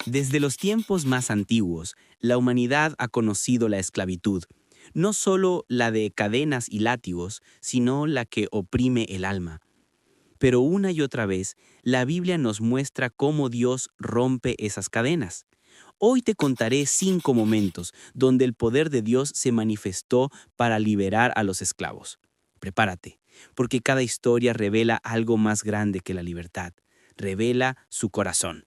Desde los tiempos más antiguos, la humanidad ha conocido la esclavitud, no solo la de cadenas y látigos, sino la que oprime el alma. Pero una y otra vez, la Biblia nos muestra cómo Dios rompe esas cadenas. Hoy te contaré 5 momentos donde el poder de Dios se manifestó para liberar a los esclavos. Prepárate, porque cada historia revela algo más grande que la libertad. Revela su corazón.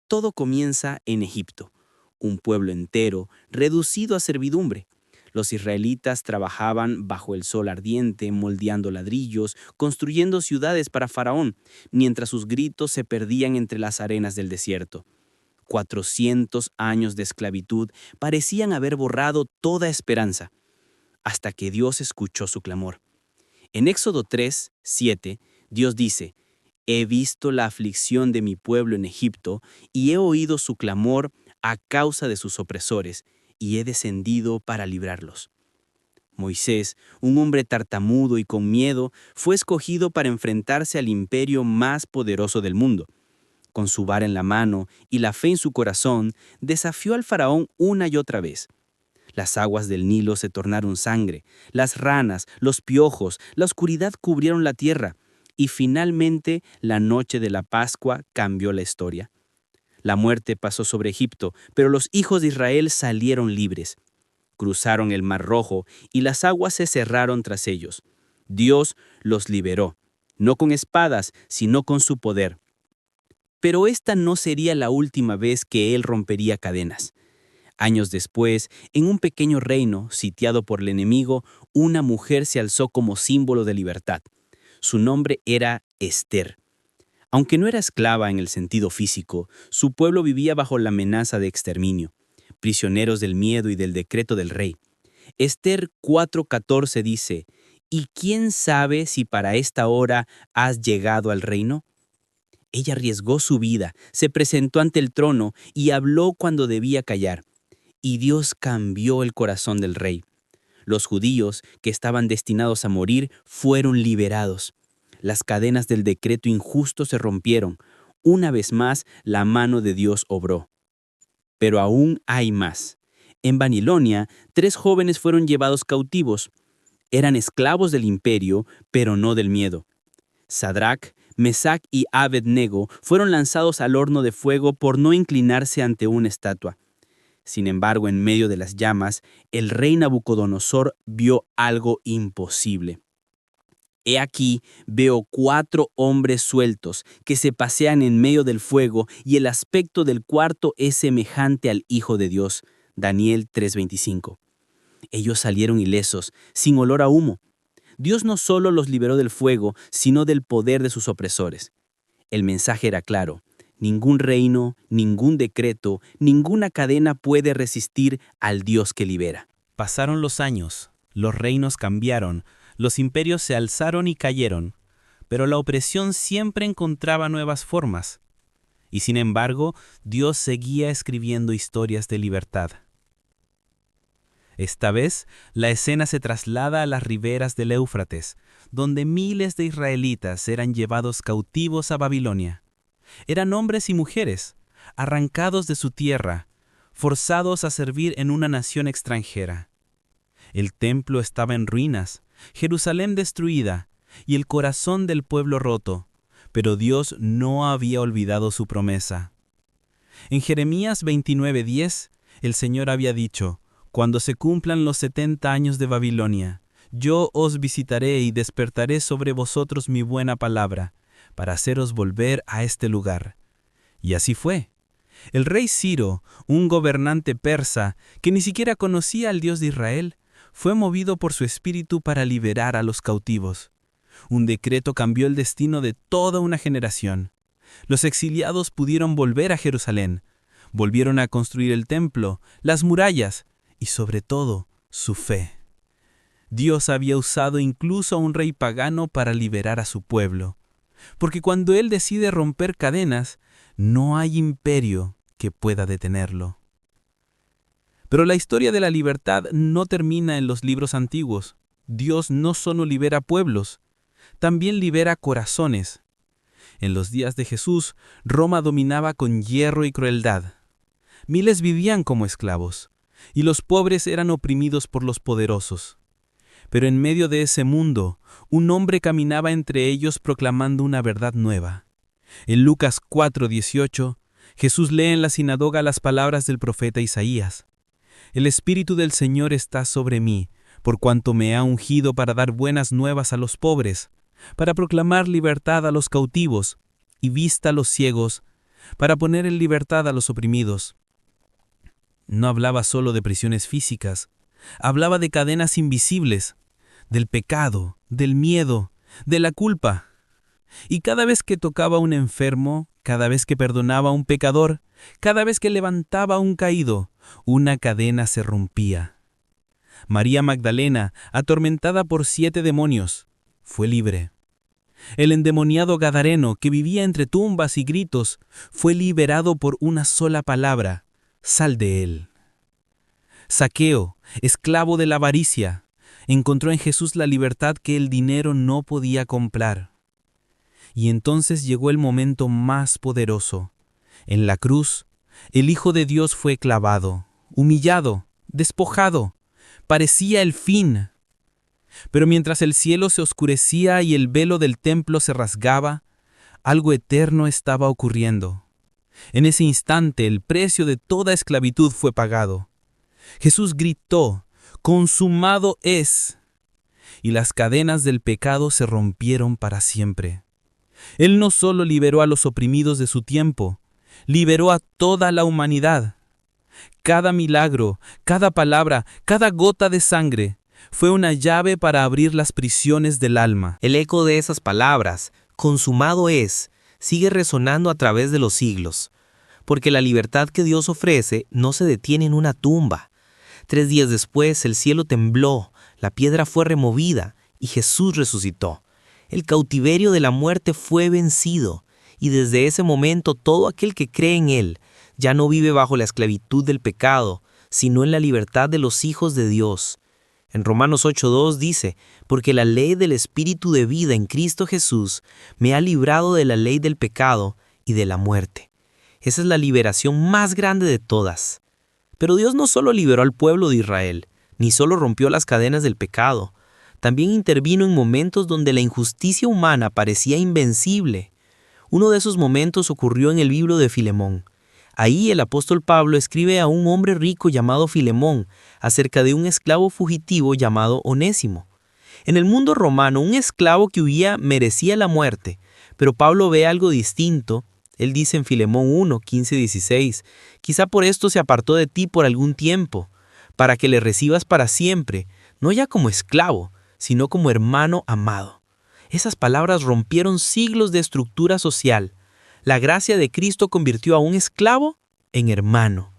Todo comienza en Egipto, un pueblo entero reducido a servidumbre. Los israelitas trabajaban bajo el sol ardiente, moldeando ladrillos, construyendo ciudades para Faraón, mientras sus gritos se perdían entre las arenas del desierto. 400 años de esclavitud parecían haber borrado toda esperanza, hasta que Dios escuchó su clamor. En Éxodo 3, 7, Dios dice: «He visto la aflicción de mi pueblo en Egipto, y he oído su clamor a causa de sus opresores, y he descendido para librarlos». Moisés, un hombre tartamudo y con miedo, fue escogido para enfrentarse al imperio más poderoso del mundo. Con su vara en la mano y la fe en su corazón, desafió al faraón una y otra vez. Las aguas del Nilo se tornaron sangre, las ranas, los piojos, la oscuridad cubrieron la tierra, y finalmente la noche de la Pascua cambió la historia. La muerte pasó sobre Egipto, pero los hijos de Israel salieron libres. Cruzaron el Mar Rojo y las aguas se cerraron tras ellos. Dios los liberó, no con espadas, sino con su poder. Pero esta no sería la última vez que él rompería cadenas. Años después, en un pequeño reino sitiado por el enemigo, una mujer se alzó como símbolo de libertad. Su nombre era Ester. Aunque no era esclava en el sentido físico, su pueblo vivía bajo la amenaza de exterminio, prisioneros del miedo y del decreto del rey. Ester 4:14 dice: «¿Y quién sabe si para esta hora has llegado al reino?». Ella arriesgó su vida, se presentó ante el trono y habló cuando debía callar. Y Dios cambió el corazón del rey. Los judíos, que estaban destinados a morir, fueron liberados. Las cadenas del decreto injusto se rompieron. Una vez más, la mano de Dios obró. Pero aún hay más. En Babilonia, 3 jóvenes fueron llevados cautivos. Eran esclavos del imperio, pero no del miedo. Sadrac, Mesac y Abed-Nego fueron lanzados al horno de fuego por no inclinarse ante una estatua. Sin embargo, en medio de las llamas, el rey Nabucodonosor vio algo imposible. «He aquí, veo 4 hombres sueltos que se pasean en medio del fuego, y el aspecto del cuarto es semejante al Hijo de Dios». Daniel 3:25. Ellos salieron ilesos, sin olor a humo. Dios no solo los liberó del fuego, sino del poder de sus opresores. El mensaje era claro: ningún reino, ningún decreto, ninguna cadena puede resistir al Dios que libera. Pasaron los años, los reinos cambiaron, los imperios se alzaron y cayeron, pero la opresión siempre encontraba nuevas formas. Y sin embargo, Dios seguía escribiendo historias de libertad. Esta vez, la escena se traslada a las riberas del Éufrates, donde miles de israelitas eran llevados cautivos a Babilonia. Eran hombres y mujeres, arrancados de su tierra, forzados a servir en una nación extranjera. El templo estaba en ruinas, Jerusalén destruida y el corazón del pueblo roto, pero Dios no había olvidado su promesa. En Jeremías 29:10, el Señor había dicho: «Cuando se cumplan los 70 años de Babilonia, yo os visitaré y despertaré sobre vosotros mi buena palabra, para haceros volver a este lugar». Y así fue. El rey Ciro, un gobernante persa que ni siquiera conocía al Dios de Israel, fue movido por su espíritu para liberar a los cautivos. Un decreto cambió el destino de toda una generación. Los exiliados pudieron volver a Jerusalén, volvieron a construir el templo, las murallas y sobre todo su fe. Dios había usado incluso a un rey pagano para liberar a su pueblo, porque cuando Él decide romper cadenas, no hay imperio que pueda detenerlo. Pero la historia de la libertad no termina en los libros antiguos. Dios no solo libera pueblos, también libera corazones. En los días de Jesús, Roma dominaba con hierro y crueldad. Miles vivían como esclavos, y los pobres eran oprimidos por los poderosos. Pero en medio de ese mundo, un hombre caminaba entre ellos proclamando una verdad nueva. En Lucas 4:18, Jesús lee en la sinagoga las palabras del profeta Isaías. El Espíritu del Señor está sobre mí, por cuanto me ha ungido para dar buenas nuevas a los pobres, para proclamar libertad a los cautivos y vista a los ciegos, para poner en libertad a los oprimidos. No hablaba solo de prisiones físicas, hablaba de cadenas invisibles, del pecado, del miedo, de la culpa. Y cada vez que tocaba a un enfermo, cada vez que perdonaba a un pecador, cada vez que levantaba a un caído, una cadena se rompía. María Magdalena, atormentada por 7 demonios, fue libre. El endemoniado gadareno, que vivía entre tumbas y gritos, fue liberado por una sola palabra: sal de él. Zaqueo, esclavo de la avaricia, encontró en Jesús la libertad que el dinero no podía comprar. Y entonces llegó el momento más poderoso. En la cruz, el Hijo de Dios fue clavado, humillado, despojado. Parecía el fin. Pero mientras el cielo se oscurecía y el velo del templo se rasgaba, algo eterno estaba ocurriendo. En ese instante el precio de toda esclavitud fue pagado. Jesús gritó: «Consumado es», y las cadenas del pecado se rompieron para siempre. Él no solo liberó a los oprimidos de su tiempo, liberó a toda la humanidad. Cada milagro, cada palabra, cada gota de sangre fue una llave para abrir las prisiones del alma. El eco de esas palabras, consumado es, sigue resonando a través de los siglos, porque la libertad que Dios ofrece no se detiene en una tumba. 3 días después el cielo tembló, la piedra fue removida y Jesús resucitó. El cautiverio de la muerte fue vencido, y desde ese momento todo aquel que cree en Él ya no vive bajo la esclavitud del pecado, sino en la libertad de los hijos de Dios. En Romanos 8:2 dice: «Porque la ley del Espíritu de vida en Cristo Jesús me ha librado de la ley del pecado y de la muerte». Esa es la liberación más grande de todas. Pero Dios no solo liberó al pueblo de Israel, ni solo rompió las cadenas del pecado, también intervino en momentos donde la injusticia humana parecía invencible. Uno de esos momentos ocurrió en el libro de Filemón. Ahí el apóstol Pablo escribe a un hombre rico llamado Filemón acerca de un esclavo fugitivo llamado Onésimo. En el mundo romano, un esclavo que huía merecía la muerte, pero Pablo ve algo distinto. Él dice en Filemón 1:15-16, «Quizá por esto se apartó de ti por algún tiempo, para que le recibas para siempre, no ya como esclavo, sino como hermano amado». Esas palabras rompieron siglos de estructura social. La gracia de Cristo convirtió a un esclavo en hermano.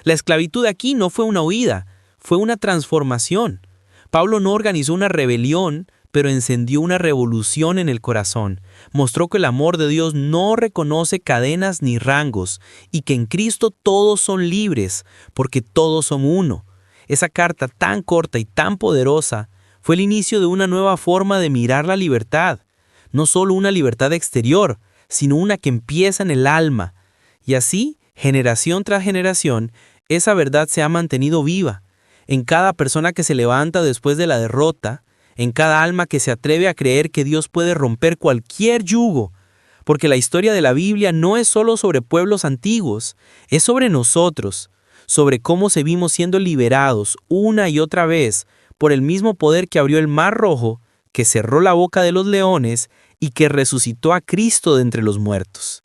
La esclavitud aquí no fue una huida, fue una transformación. Pablo no organizó una rebelión, pero encendió una revolución en el corazón. Mostró que el amor de Dios no reconoce cadenas ni rangos y que en Cristo todos son libres, porque todos son uno. Esa carta tan corta y tan poderosa fue el inicio de una nueva forma de mirar la libertad. No solo una libertad exterior, sino una que empieza en el alma. Y así, generación tras generación, esa verdad se ha mantenido viva. En cada persona que se levanta después de la derrota, en cada alma que se atreve a creer que Dios puede romper cualquier yugo. Porque la historia de la Biblia no es solo sobre pueblos antiguos, es sobre nosotros, sobre cómo seguimos siendo liberados una y otra vez por el mismo poder que abrió el Mar Rojo, que cerró la boca de los leones y que resucitó a Cristo de entre los muertos.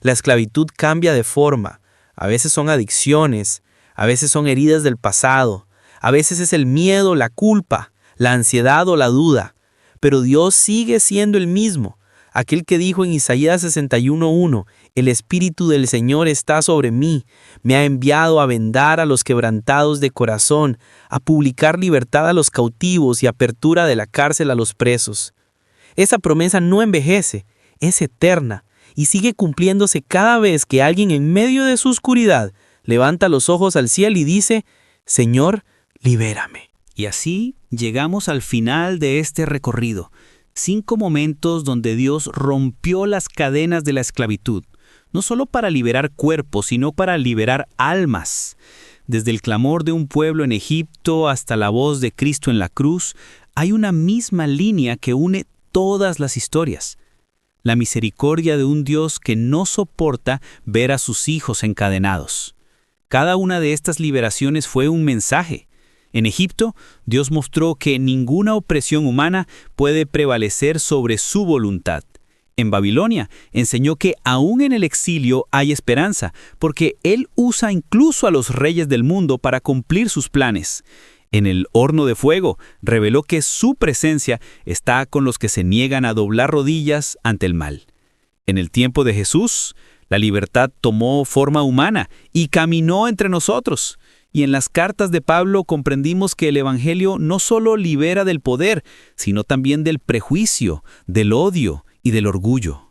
La esclavitud cambia de forma. A veces son adicciones, a veces son heridas del pasado, a veces es el miedo, la culpa, la ansiedad o la duda. Pero Dios sigue siendo el mismo. Aquel que dijo en Isaías 61:1, «El Espíritu del Señor está sobre mí, me ha enviado a vendar a los quebrantados de corazón, a publicar libertad a los cautivos y apertura de la cárcel a los presos». Esa promesa no envejece, es eterna y sigue cumpliéndose cada vez que alguien en medio de su oscuridad levanta los ojos al cielo y dice: «Señor, libérame». Y así llegamos al final de este recorrido. 5 momentos donde Dios rompió las cadenas de la esclavitud, no solo para liberar cuerpos, sino para liberar almas. Desde el clamor de un pueblo en Egipto hasta la voz de Cristo en la cruz, hay una misma línea que une todas las historias. La misericordia de un Dios que no soporta ver a sus hijos encadenados. Cada una de estas liberaciones fue un mensaje. En Egipto, Dios mostró que ninguna opresión humana puede prevalecer sobre su voluntad. En Babilonia, enseñó que aún en el exilio hay esperanza, porque Él usa incluso a los reyes del mundo para cumplir sus planes. En el horno de fuego, reveló que su presencia está con los que se niegan a doblar rodillas ante el mal. En el tiempo de Jesús, la libertad tomó forma humana y caminó entre nosotros. Y en las cartas de Pablo comprendimos que el Evangelio no solo libera del poder, sino también del prejuicio, del odio y del orgullo.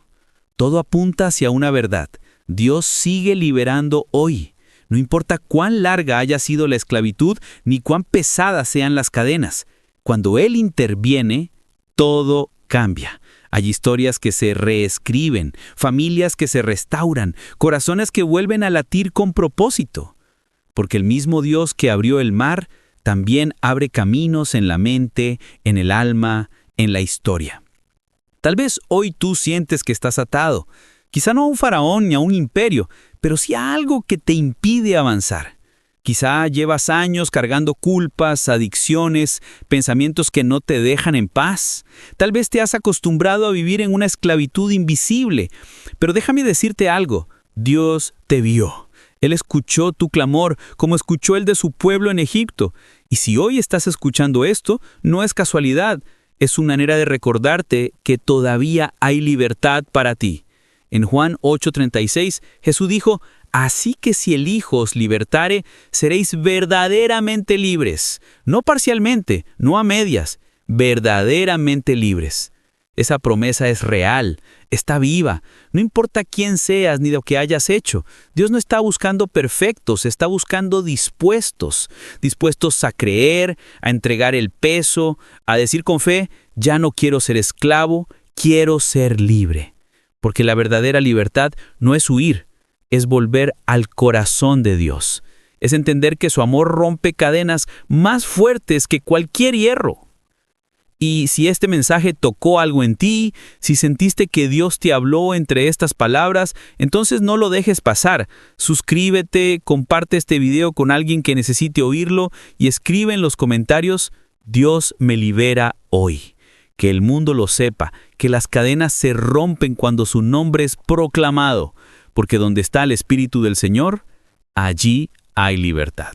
Todo apunta hacia una verdad. Dios sigue liberando hoy. No importa cuán larga haya sido la esclavitud, ni cuán pesadas sean las cadenas. Cuando Él interviene, todo cambia. Hay historias que se reescriben, familias que se restauran, corazones que vuelven a latir con propósito. Porque el mismo Dios que abrió el mar, también abre caminos en la mente, en el alma, en la historia. Tal vez hoy tú sientes que estás atado, quizá no a un faraón ni a un imperio, pero sí a algo que te impide avanzar. Quizá llevas años cargando culpas, adicciones, pensamientos que no te dejan en paz. Tal vez te has acostumbrado a vivir en una esclavitud invisible, pero déjame decirte algo, Dios te vio. Él escuchó tu clamor, como escuchó el de su pueblo en Egipto. Y si hoy estás escuchando esto, no es casualidad, es una manera de recordarte que todavía hay libertad para ti. En Juan 8:36, Jesús dijo, «Así que si el Hijo os libertare, seréis verdaderamente libres». No parcialmente, no a medias, verdaderamente libres. Esa promesa es real, está viva. No importa quién seas ni lo que hayas hecho. Dios no está buscando perfectos, está buscando dispuestos a creer, a entregar el peso, a decir con fe, ya no quiero ser esclavo, quiero ser libre. Porque la verdadera libertad no es huir, es volver al corazón de Dios. Es entender que su amor rompe cadenas más fuertes que cualquier hierro. Y si este mensaje tocó algo en ti, si sentiste que Dios te habló entre estas palabras, entonces no lo dejes pasar. Suscríbete, comparte este video con alguien que necesite oírlo y escribe en los comentarios, Dios me libera hoy. Que el mundo lo sepa, que las cadenas se rompen cuando su nombre es proclamado, porque donde está el Espíritu del Señor, allí hay libertad.